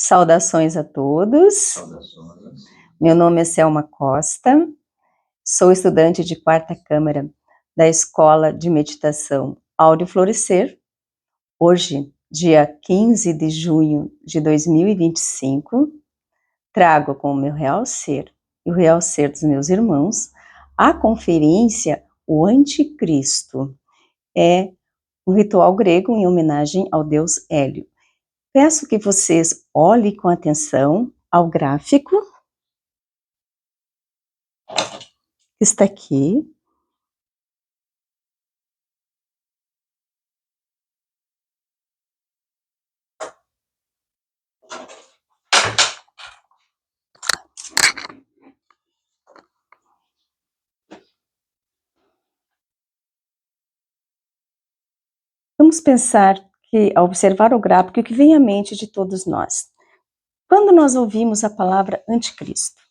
Saudações a todos. Saudações. Meu nome é Selma Costa, sou estudante de 4ª Câmara da Escola de Meditação Áureo Florescer. Hoje, dia 15 de junho de 2025, trago com o meu real ser e o real ser dos meus irmãos a conferência O Anticristo. É um ritual grego em homenagem ao deus Hélio. Peço que vocês olhem com atenção ao gráfico que está aqui. Vamos pensar que, ao observar o gráfico, o que vem à mente de todos nós? Quando nós ouvimos a palavra anticristo,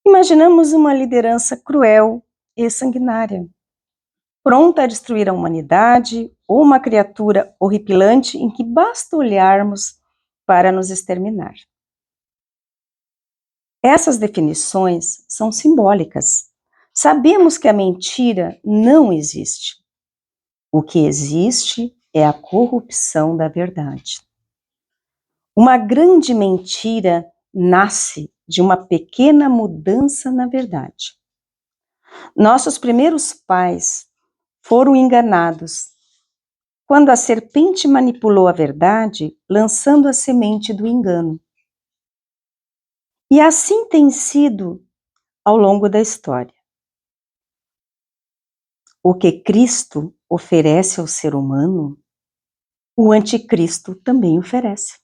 imaginamos uma liderança cruel e sanguinária, pronta a destruir a humanidade, ou uma criatura horripilante em que basta olharmos para nos exterminar. Essas definições são simbólicas. Sabemos que a mentira não existe. O que existe é a corrupção da verdade. Uma grande mentira nasce de uma pequena mudança na verdade. Nossos primeiros pais foram enganados quando a serpente manipulou a verdade, lançando a semente do engano. E assim tem sido ao longo da história. O que Cristo oferece ao ser humano, o anticristo também oferece,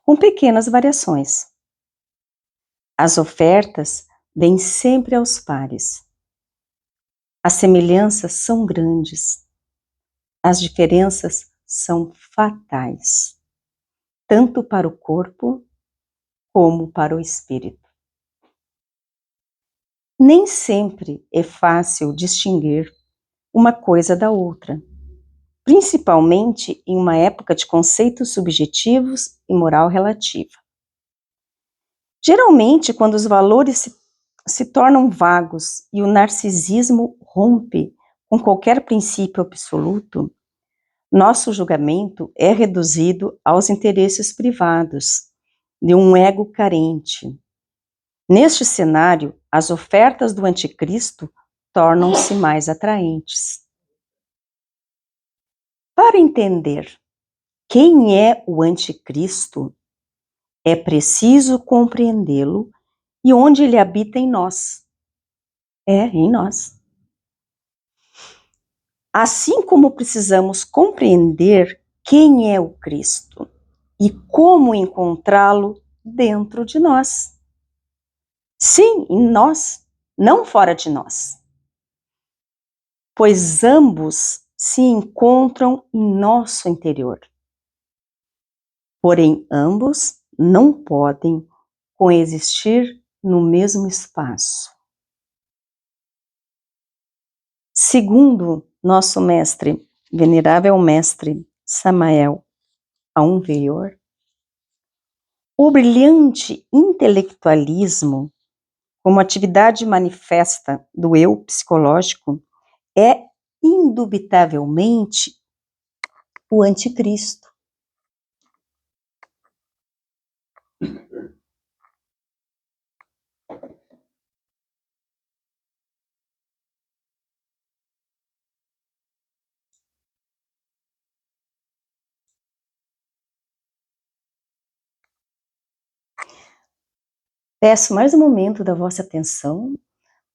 com pequenas variações. As ofertas vêm sempre aos pares. As semelhanças são grandes. As diferenças são fatais, tanto para o corpo como para o espírito. Nem sempre é fácil distinguir uma coisa da outra, principalmente em uma época de conceitos subjetivos e moral relativa. Geralmente, quando os valores se tornam vagos e o narcisismo rompe com qualquer princípio absoluto, nosso julgamento é reduzido aos interesses privados de um ego carente. Neste cenário, as ofertas do anticristo tornam-se mais atraentes. Para entender quem é o anticristo, é preciso compreendê-lo e onde ele habita em nós. Em nós. Assim como precisamos compreender quem é o Cristo e como encontrá-lo dentro de nós. Sim, em nós, não fora de nós. Pois ambos se encontram em nosso interior. Porém, ambos não podem coexistir no mesmo espaço. Segundo nosso mestre, venerável mestre Samael Aun Weor, o brilhante intelectualismo, como atividade manifesta do eu psicológico, é indubitavelmente o anticristo. Peço mais um momento da vossa atenção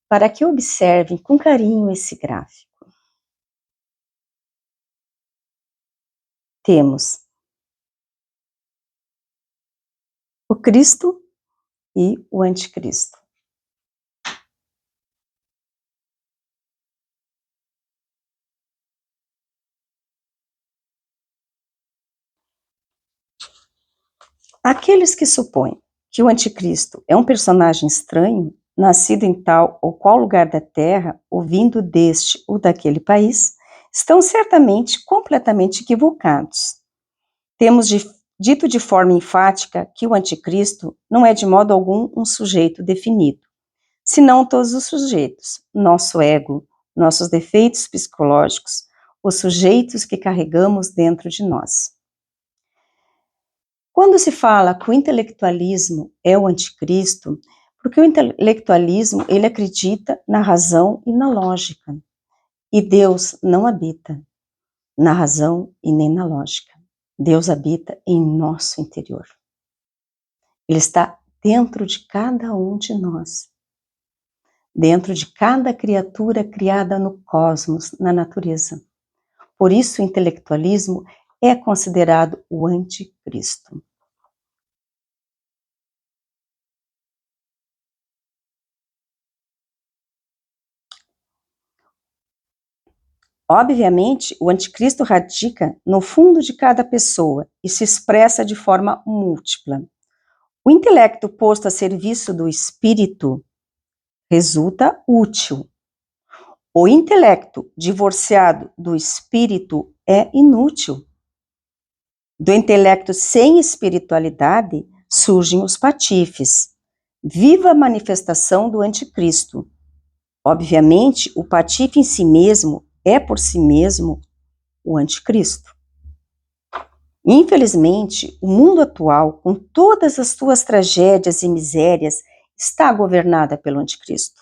para que observem com carinho esse gráfico. Temos o Cristo e o anticristo. Aqueles que supõem que o anticristo é um personagem estranho, nascido em tal ou qual lugar da Terra, ou vindo deste ou daquele país, estão certamente completamente equivocados. Temos dito de forma enfática que o anticristo não é de modo algum um sujeito definido, senão todos os sujeitos, nosso ego, nossos defeitos psicológicos, os sujeitos que carregamos dentro de nós. Quando se fala que o intelectualismo é o anticristo, porque o intelectualismo, ele acredita na razão e na lógica, e Deus não habita na razão e nem na lógica. Deus habita em nosso interior. Ele está dentro de cada um de nós, dentro de cada criatura criada no cosmos, na natureza. Por isso o intelectualismo é considerado o anticristo. Obviamente, o anticristo radica no fundo de cada pessoa e se expressa de forma múltipla. O intelecto posto a serviço do espírito resulta útil. O intelecto divorciado do espírito é inútil. Do intelecto sem espiritualidade surgem os patifes. Viva a manifestação do anticristo. Obviamente, o patife em si mesmo é por si mesmo o anticristo. Infelizmente, o mundo atual, com todas as suas tragédias e misérias, está governada pelo anticristo.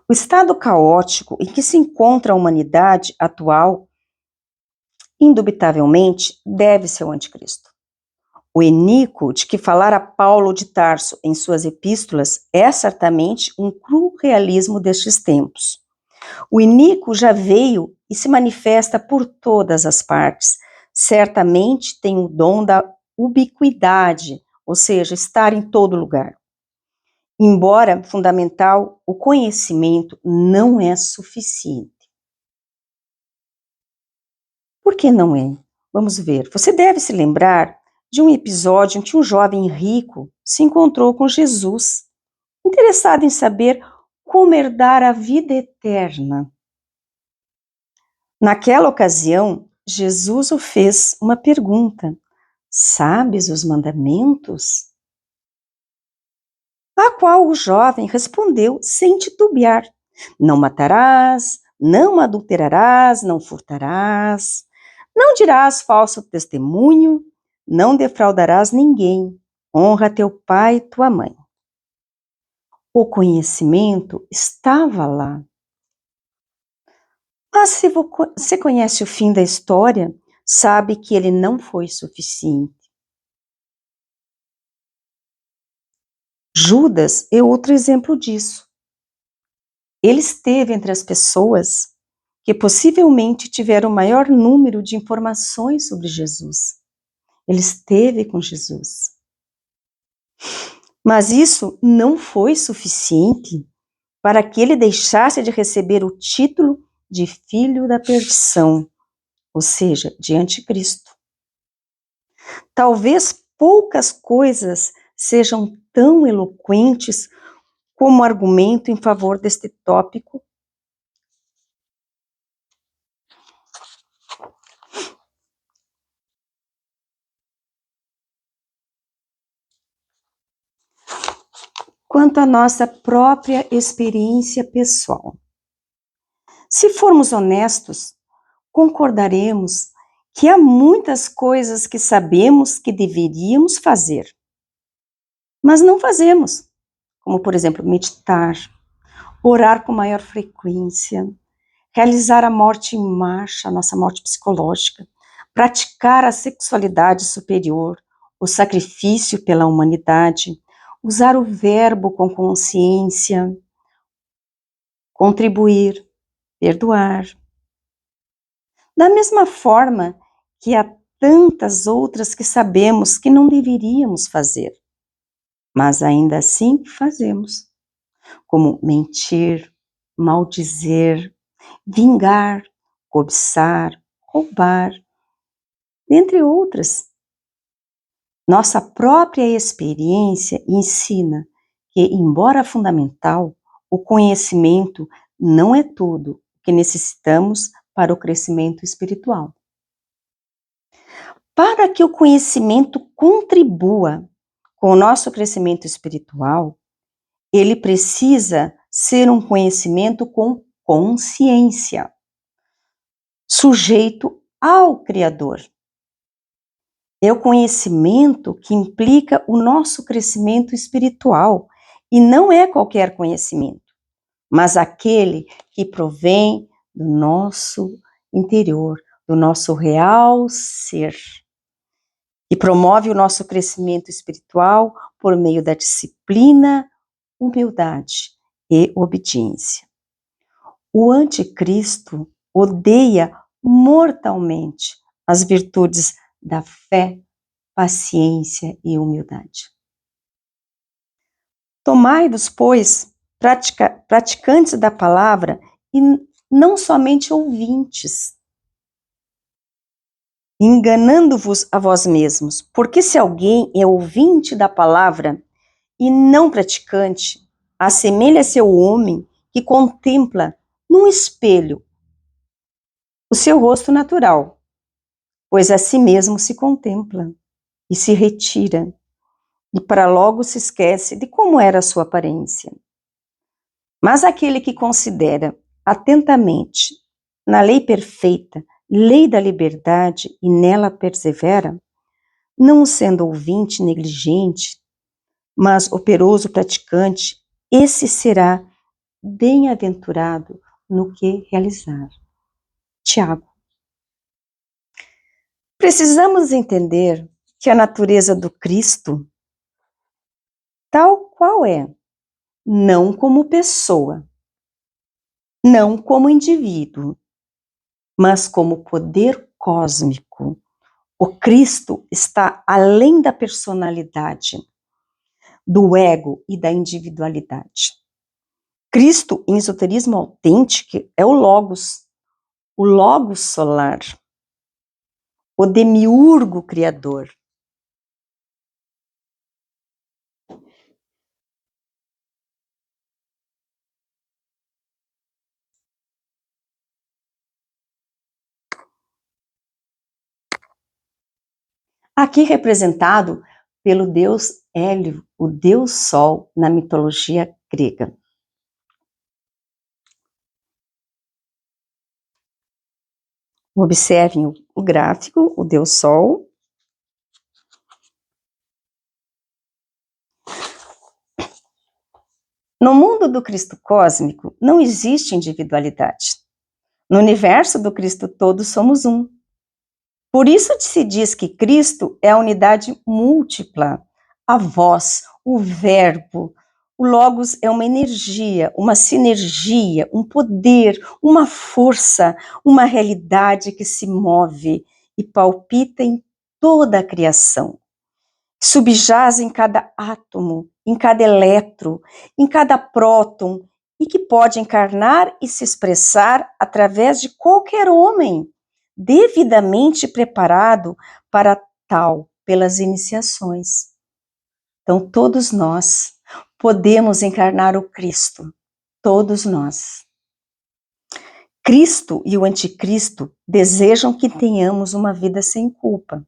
O estado caótico em que se encontra a humanidade atual, indubitavelmente, deve ser o anticristo. O eníquo de que falara Paulo de Tarso em suas epístolas é certamente um cru realismo destes tempos. O iníquo já veio e se manifesta por todas as partes. Certamente tem o dom da ubiquidade, ou seja, estar em todo lugar. Embora fundamental, o conhecimento não é suficiente. Por que não é? Vamos ver. Você deve se lembrar de um episódio em que um jovem rico se encontrou com Jesus, interessado em saber como herdar a vida eterna. Naquela ocasião, Jesus o fez uma pergunta: sabes os mandamentos? A qual o jovem respondeu sem titubear: não matarás, não adulterarás, não furtarás, não dirás falso testemunho, não defraudarás ninguém, honra teu pai e tua mãe. O conhecimento estava lá. Mas se você conhece o fim da história, sabe que ele não foi suficiente. Judas é outro exemplo disso. Ele esteve entre as pessoas que possivelmente tiveram o maior número de informações sobre Jesus. Ele esteve com Jesus. Mas isso não foi suficiente para que ele deixasse de receber o título de filho da perdição, ou seja, de anticristo. Talvez poucas coisas sejam tão eloquentes como argumento em favor deste tópico. Quanto à nossa própria experiência pessoal. Se formos honestos, concordaremos que há muitas coisas que sabemos que deveríamos fazer, mas não fazemos, como, por exemplo, meditar, orar com maior frequência, realizar a morte em marcha, a nossa morte psicológica, praticar a sexualidade superior, o sacrifício pela humanidade, usar o verbo com consciência, contribuir, perdoar. Da mesma forma que há tantas outras que sabemos que não deveríamos fazer, mas ainda assim fazemos, como mentir, maldizer, vingar, cobiçar, roubar, entre outras. Nossa própria experiência ensina que, embora fundamental, o conhecimento não é tudo o que necessitamos para o crescimento espiritual. Para que o conhecimento contribua com o nosso crescimento espiritual, ele precisa ser um conhecimento com consciência, sujeito ao Criador. É o conhecimento que implica o nosso crescimento espiritual, e não é qualquer conhecimento, mas aquele que provém do nosso interior, do nosso real ser, e promove o nosso crescimento espiritual por meio da disciplina, humildade e obediência. O anticristo odeia mortalmente as virtudes da fé, paciência e humildade. Tomai-vos, pois, praticantes da palavra e não somente ouvintes, enganando-vos a vós mesmos, porque se alguém é ouvinte da palavra e não praticante, assemelha-se ao homem que contempla num espelho o seu rosto natural, pois a si mesmo se contempla e se retira, e para logo se esquece de como era a sua aparência. Mas aquele que considera atentamente na lei perfeita, lei da liberdade, e nela persevera, não sendo ouvinte negligente, mas operoso praticante, esse será bem-aventurado no que realizar. Tiago. Precisamos entender que a natureza do Cristo, tal qual é, não como pessoa, não como indivíduo, mas como poder cósmico. O Cristo está além da personalidade, do ego e da individualidade. Cristo, em esoterismo autêntico, é o Logos solar, o demiurgo criador. Aqui representado pelo deus Hélio, o deus Sol na mitologia grega. Observem o gráfico, o deus Sol. No mundo do Cristo cósmico, não existe individualidade. No universo do Cristo todos somos um. Por isso se diz que Cristo é a unidade múltipla, a voz, o verbo. O Logos é uma energia, uma sinergia, um poder, uma força, uma realidade que se move e palpita em toda a criação. Subjaz em cada átomo, em cada elétron, em cada próton, e que pode encarnar e se expressar através de qualquer homem, devidamente preparado para tal, pelas iniciações. Então, todos nós podemos encarnar o Cristo, todos nós. Cristo e o anticristo desejam que tenhamos uma vida sem culpa.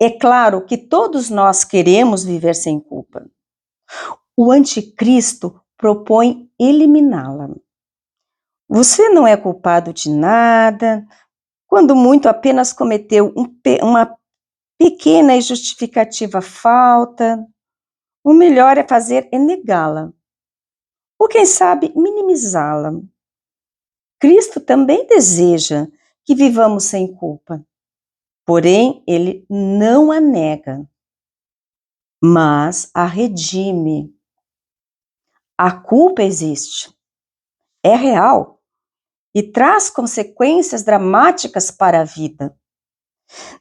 É claro que todos nós queremos viver sem culpa. O anticristo propõe eliminá-la. Você não é culpado de nada, quando muito apenas cometeu uma pequena e justificativa falta. O melhor é negá-la, ou quem sabe minimizá-la. Cristo também deseja que vivamos sem culpa, porém ele não a nega, mas a redime. A culpa existe, é real e traz consequências dramáticas para a vida.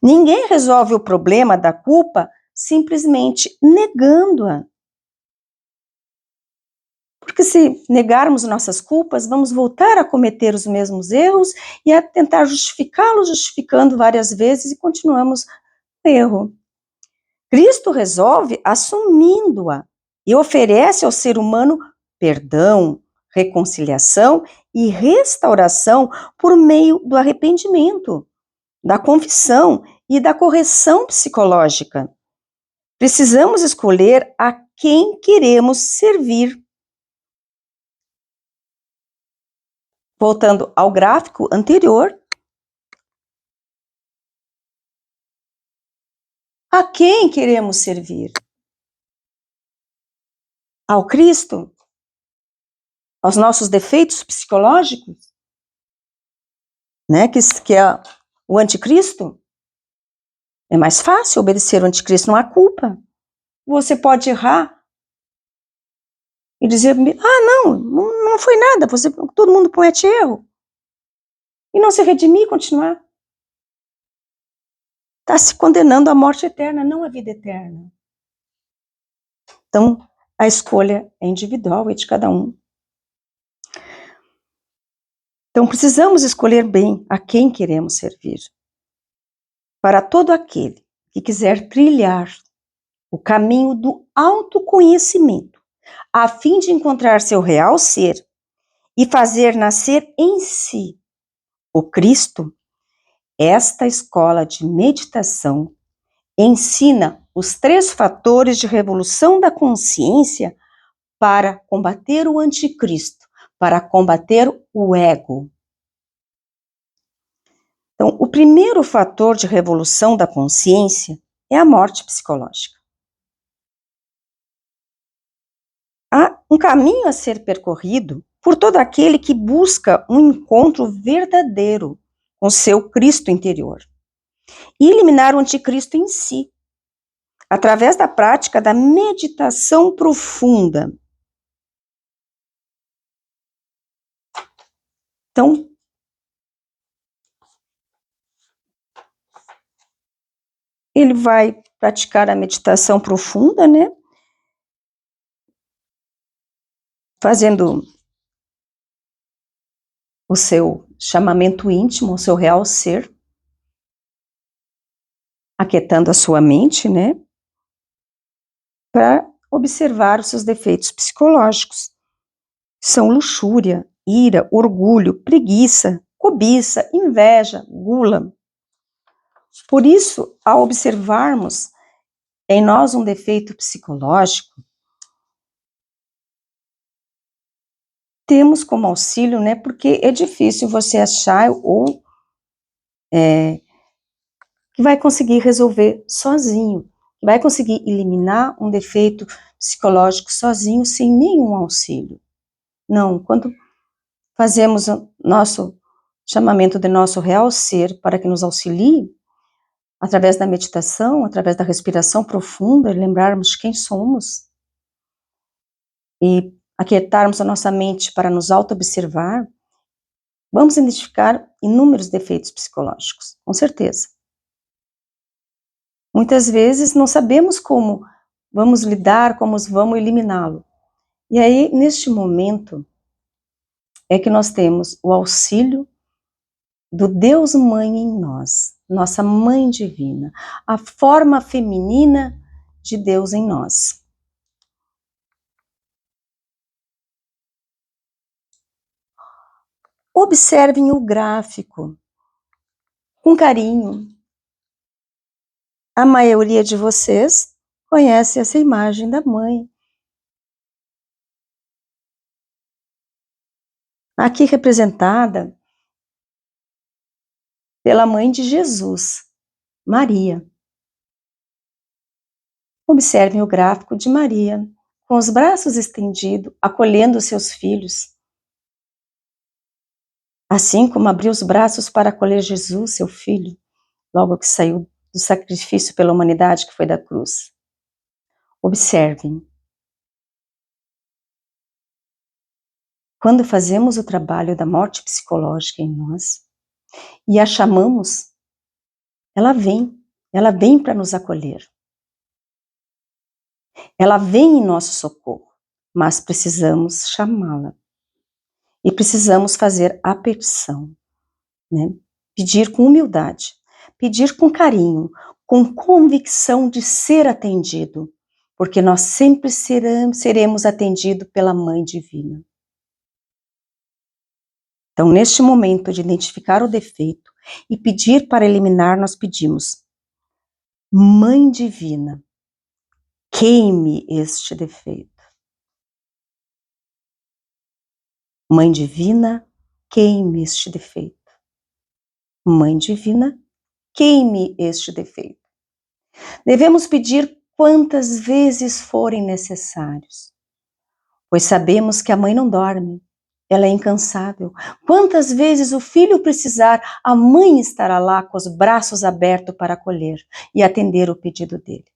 Ninguém resolve o problema da culpa simplesmente negando-a. Porque se negarmos nossas culpas, vamos voltar a cometer os mesmos erros e a tentar justificá-los, justificando várias vezes e continuamos no erro. Cristo resolve assumindo-a e oferece ao ser humano perdão, reconciliação e restauração por meio do arrependimento, da confissão e da correção psicológica. Precisamos escolher a quem queremos servir. Voltando ao gráfico anterior, a quem queremos servir? Ao Cristo? Aos nossos defeitos psicológicos? Né? Que é o anticristo? É mais fácil obedecer o anticristo, não há culpa. Você pode errar e dizer, não foi nada, todo mundo comete erro. E não se redimir e continuar. Está se condenando à morte eterna, não à vida eterna. Então, a escolha é individual, é de cada um. Então, precisamos escolher bem a quem queremos servir. Para todo aquele que quiser trilhar o caminho do autoconhecimento, a fim de encontrar seu real ser e fazer nascer em si o Cristo, esta escola de meditação ensina os 3 fatores de revolução da consciência para combater o anticristo, para combater o ego. Então, o primeiro fator de revolução da consciência é a morte psicológica. Há um caminho a ser percorrido por todo aquele que busca um encontro verdadeiro com seu Cristo interior e eliminar o anticristo em si, através da prática da meditação profunda. Então, ele vai praticar a meditação profunda, né? Fazendo o seu chamamento íntimo, o seu real ser, aquietando a sua mente, né? Para observar os seus defeitos psicológicos. São luxúria, ira, orgulho, preguiça, cobiça, inveja, gula. Por isso, ao observarmos em nós um defeito psicológico, temos como auxílio, né? Porque é difícil você achar ou que vai conseguir resolver sozinho, que vai conseguir eliminar um defeito psicológico sozinho, sem nenhum auxílio. Não, quando fazemos o nosso chamamento de nosso real ser para que nos auxilie, através da meditação, através da respiração profunda, lembrarmos quem somos e aquietarmos a nossa mente para nos auto-observar, vamos identificar inúmeros defeitos psicológicos, com certeza. Muitas vezes não sabemos como vamos lidar, como vamos eliminá-lo. E aí, neste momento, é que nós temos o auxílio do Deus Mãe em nós, nossa Mãe Divina, a forma feminina de Deus em nós. Observem o gráfico com carinho. A maioria de vocês conhece essa imagem da mãe. Aqui representada pela mãe de Jesus, Maria. Observem o gráfico de Maria, com os braços estendidos, acolhendo seus filhos. Assim como abriu os braços para acolher Jesus, seu filho, logo que saiu do sacrifício pela humanidade que foi da cruz. Observem. Quando fazemos o trabalho da morte psicológica em nós e a chamamos, ela vem para nos acolher. Ela vem em nosso socorro, mas precisamos chamá-la. E precisamos fazer a petição, né? Pedir com humildade, pedir com carinho, com convicção de ser atendido, porque nós sempre seremos atendidos pela Mãe Divina. Então, neste momento de identificar o defeito e pedir para eliminar, nós pedimos: Mãe divina, queime este defeito. Mãe divina, queime este defeito. Mãe divina, queime este defeito. Devemos pedir quantas vezes forem necessários, pois sabemos que a mãe não dorme, ela é incansável. Quantas vezes o filho precisar, a mãe estará lá com os braços abertos para acolher e atender o pedido dele.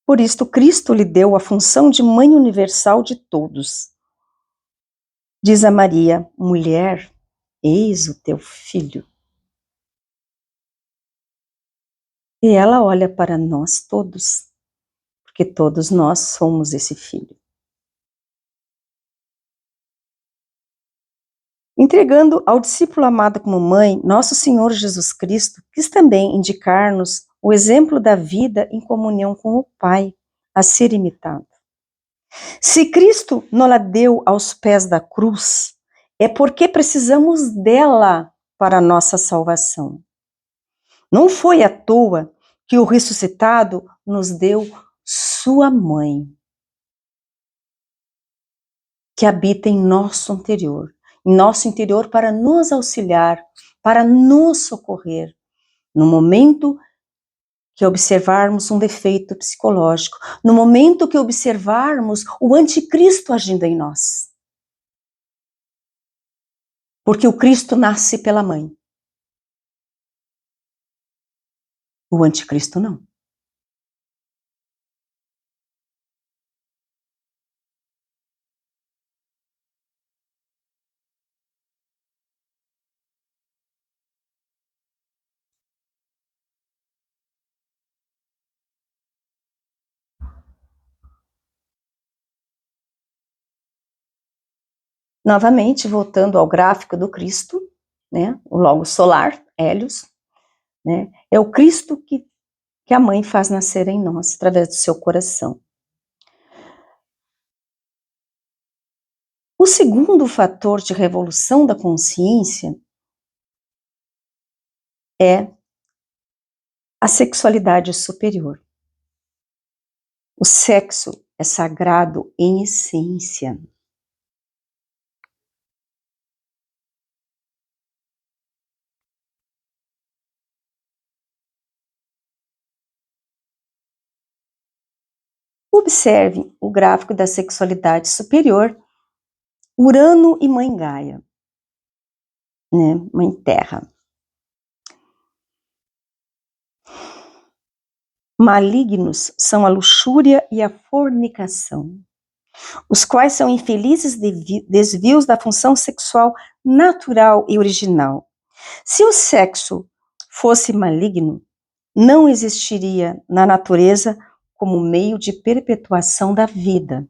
Por isto, Cristo lhe deu a função de mãe universal de todos. Diz a Maria: mulher, eis o teu filho. E ela olha para nós todos, porque todos nós somos esse filho. Entregando ao discípulo amado como mãe, nosso Senhor Jesus Cristo quis também indicar-nos o exemplo da vida em comunhão com o Pai, a ser imitado. Se Cristo nos la deu aos pés da cruz, é porque precisamos dela para a nossa salvação. Não foi à toa que o ressuscitado nos deu sua mãe, que habita em nosso interior para nos auxiliar, para nos socorrer, no momento que observarmos um defeito psicológico, no momento que observarmos o anticristo agindo em nós. Porque o Cristo nasce pela mãe. O anticristo não. Novamente, voltando ao gráfico do Cristo, né, o logo solar, Hélios, né, é o Cristo que a mãe faz nascer em nós, através do seu coração. O segundo fator de revolução da consciência é a sexualidade superior. O sexo é sagrado em essência. Observe o gráfico da sexualidade superior, Urano e Mãe Gaia, né? Mãe Terra. Malignos são a luxúria e a fornicação, os quais são infelizes desvios da função sexual natural e original. Se o sexo fosse maligno, não existiria na natureza como meio de perpetuação da vida.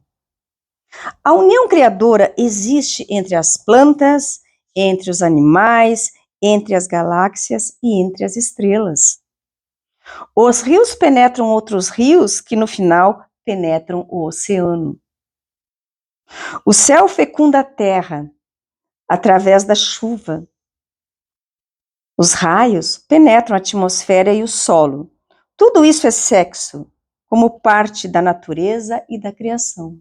A união criadora existe entre as plantas, entre os animais, entre as galáxias e entre as estrelas. Os rios penetram outros rios que no final penetram o oceano. O céu fecunda a terra através da chuva. Os raios penetram a atmosfera e o solo. Tudo isso é sexo, como parte da natureza e da criação.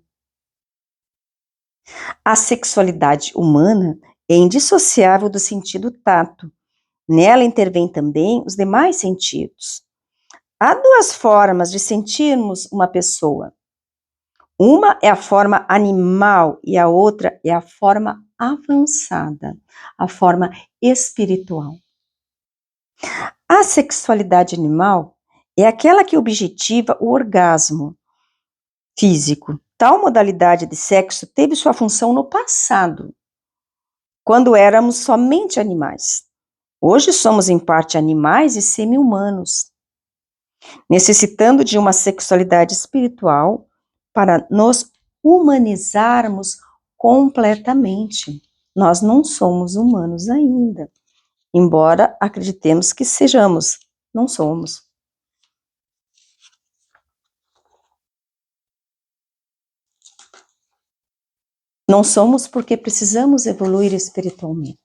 A sexualidade humana é indissociável do sentido tato. Nela intervêm também os demais sentidos. Há duas formas de sentirmos uma pessoa. Uma é a forma animal e a outra é a forma avançada, a forma espiritual. A sexualidade animal é aquela que objetiva o orgasmo físico. Tal modalidade de sexo teve sua função no passado, quando éramos somente animais. Hoje somos em parte animais e semi-humanos, necessitando de uma sexualidade espiritual para nos humanizarmos completamente. Nós não somos humanos ainda, embora acreditemos que sejamos, não somos. Não somos porque precisamos evoluir espiritualmente.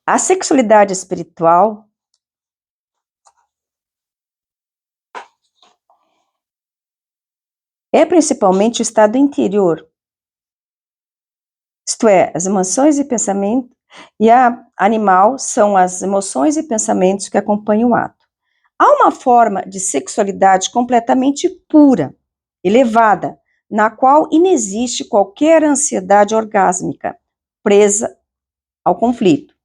A sexualidade espiritual é principalmente o estado interior, isto é, as emoções e pensamentos, e a animal são as emoções e pensamentos que acompanham o ato. Há uma forma de sexualidade completamente pura, elevada, na qual inexiste qualquer ansiedade orgásmica presa ao conflito,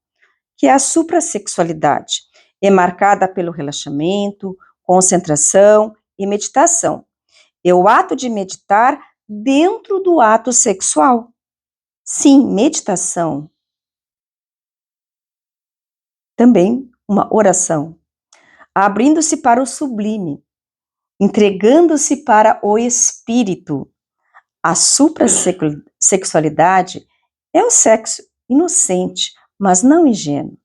que é a suprassexualidade. É marcada pelo relaxamento, concentração e meditação. É o ato de meditar dentro do ato sexual. Sim, meditação. Também uma oração. Abrindo-se para o sublime, entregando-se para o espírito. A suprassexualidade é o sexo inocente, mas não ingênuo,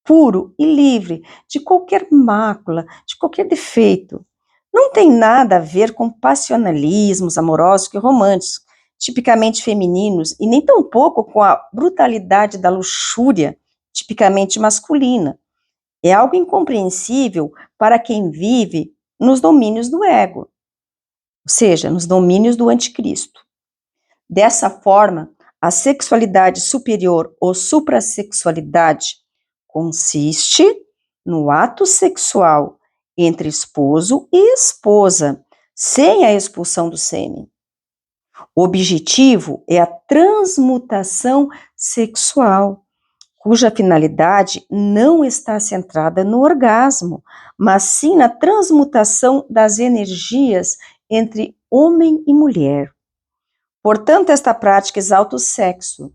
puro e livre de qualquer mácula, de qualquer defeito. Não tem nada a ver com passionalismos amorosos e românticos, tipicamente femininos, e nem tampouco com a brutalidade da luxúria, tipicamente masculina. É algo incompreensível para quem vive nos domínios do ego, ou seja, nos domínios do anticristo. Dessa forma, a sexualidade superior ou suprassexualidade consiste no ato sexual entre esposo e esposa, sem a expulsão do sêmen. O objetivo é a transmutação sexual, cuja finalidade não está centrada no orgasmo, mas sim na transmutação das energias entre homem e mulher. Portanto, esta prática exalta o sexo.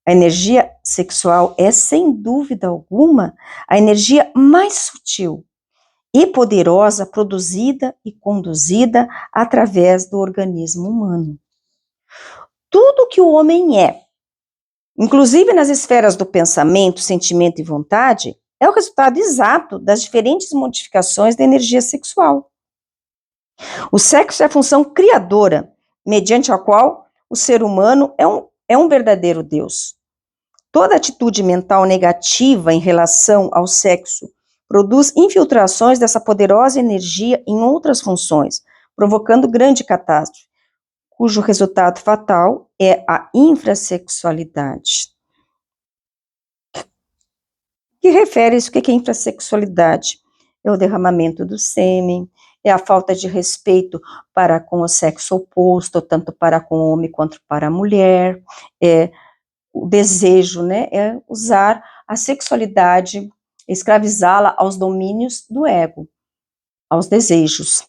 A energia sexual é, sem dúvida alguma, a energia mais sutil e poderosa produzida e conduzida através do organismo humano. Tudo que o homem é, inclusive nas esferas do pensamento, sentimento e vontade, é o resultado exato das diferentes modificações da energia sexual. O sexo é a função criadora, mediante a qual o ser humano é um verdadeiro Deus. Toda atitude mental negativa em relação ao sexo produz infiltrações dessa poderosa energia em outras funções, provocando grande catástrofe, cujo resultado fatal é a infrassexualidade. Que refere a isso? O que é infrassexualidade? É o derramamento do sêmen, é a falta de respeito para com o sexo oposto, tanto para com o homem quanto para a mulher, é o desejo, né, é usar a sexualidade, escravizá-la aos domínios do ego, aos desejos.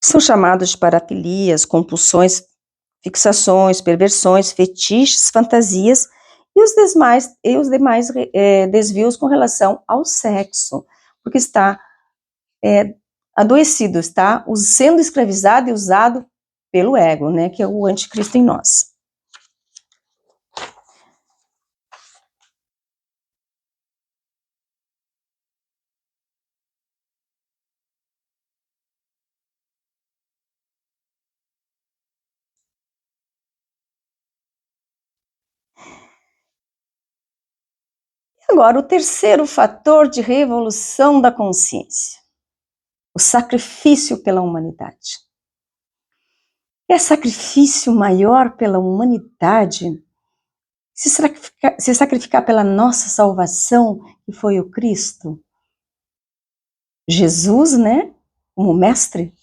São chamados de parafilias, compulsões, fixações, perversões, fetiches, fantasias e os demais desvios com relação ao sexo, porque está adoecido, está sendo escravizado e usado pelo ego, né, que é o anticristo em nós. Agora, o terceiro fator de revolução da consciência, o sacrifício pela humanidade. É sacrifício maior pela humanidade se sacrificar pela nossa salvação, que foi o Cristo. Jesus, né, como mestre,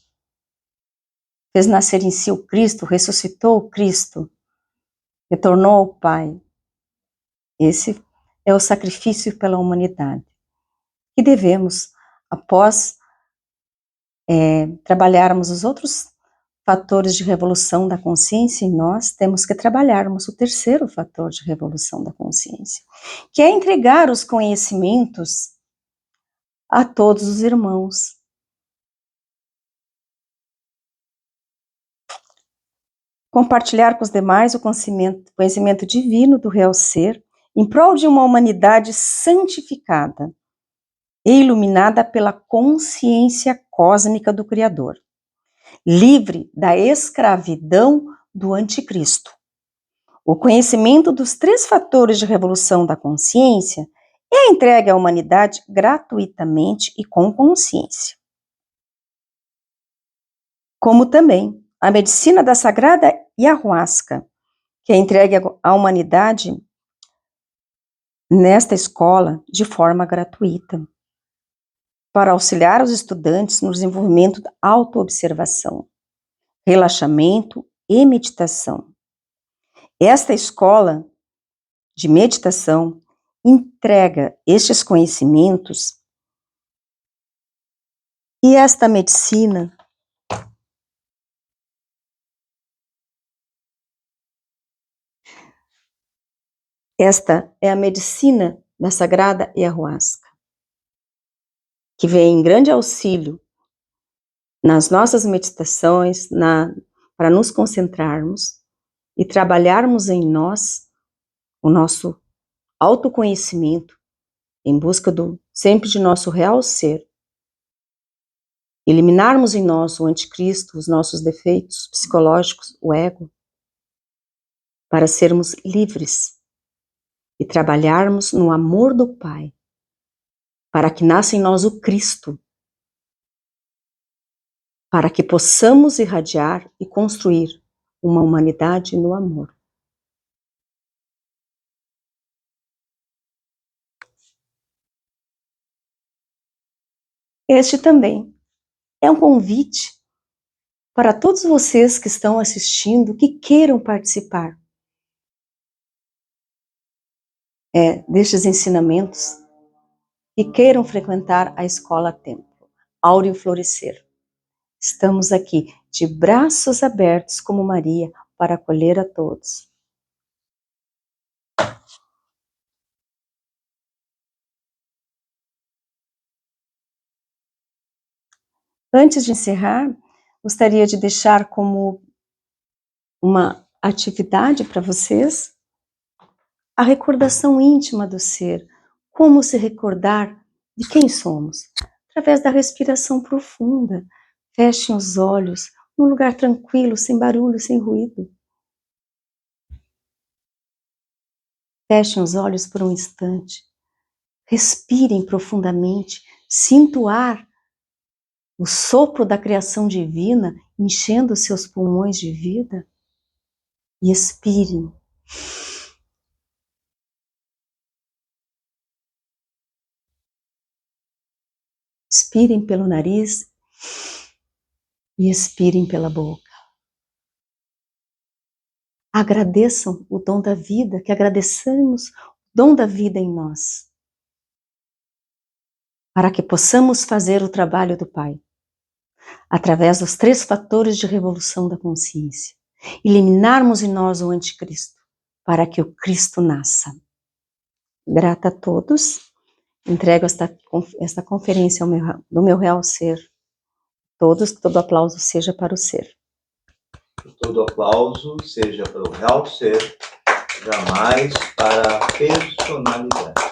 fez nascer em si o Cristo, ressuscitou o Cristo, retornou ao Pai. Esse é o sacrifício pela humanidade. E devemos, após trabalharmos os outros fatores de revolução da consciência em nós, temos que trabalharmos o terceiro fator de revolução da consciência, que é entregar os conhecimentos a todos os irmãos. Compartilhar com os demais o conhecimento divino do real ser, em prol de uma humanidade santificada e iluminada pela consciência cósmica do Criador. livre da escravidão do anticristo. O conhecimento dos 3 fatores de revolução da consciência é entregue à humanidade gratuitamente e com consciência. Como também a medicina da sagrada ayahuasca, que é entregue à humanidade nesta escola de forma gratuita, para auxiliar os estudantes no desenvolvimento da autoobservação, relaxamento e meditação. Esta escola de meditação entrega estes conhecimentos e esta medicina esta é a medicina da sagrada ayahuasca, que vem em grande auxílio nas nossas meditações, para nos concentrarmos e trabalharmos em nós o nosso autoconhecimento em busca sempre de nosso real ser. Eliminarmos em nós o anticristo, os nossos defeitos psicológicos, o ego, para sermos livres e trabalharmos no amor do Pai, para que nasça em nós o Cristo, para que possamos irradiar e construir uma humanidade no amor. Este também é um convite para todos vocês que estão assistindo, que queiram participar destes ensinamentos, que queiram frequentar a Escola Templo, Áureo Florescer. Estamos aqui de braços abertos como Maria para acolher a todos. Antes de encerrar, gostaria de deixar como uma atividade para vocês a recordação íntima do ser. Como se recordar de quem somos? Através da respiração profunda. Fechem os olhos, num lugar tranquilo, sem barulho, sem ruído. Fechem os olhos por um instante. Respirem profundamente. Sintam o ar, o sopro da criação divina, enchendo os seus pulmões de vida. E expirem. Expirem pelo nariz e expirem pela boca. Agradeçam o dom da vida, que agradeçamos o dom da vida em nós, para que possamos fazer o trabalho do Pai, através dos 3 fatores de revolução da consciência, eliminarmos em nós o anticristo, para que o Cristo nasça. Grata a todos, entrego esta conferência do meu real ser. Todos, que todo aplauso seja para o ser. Todo aplauso seja para o real ser, jamais para a personalidade.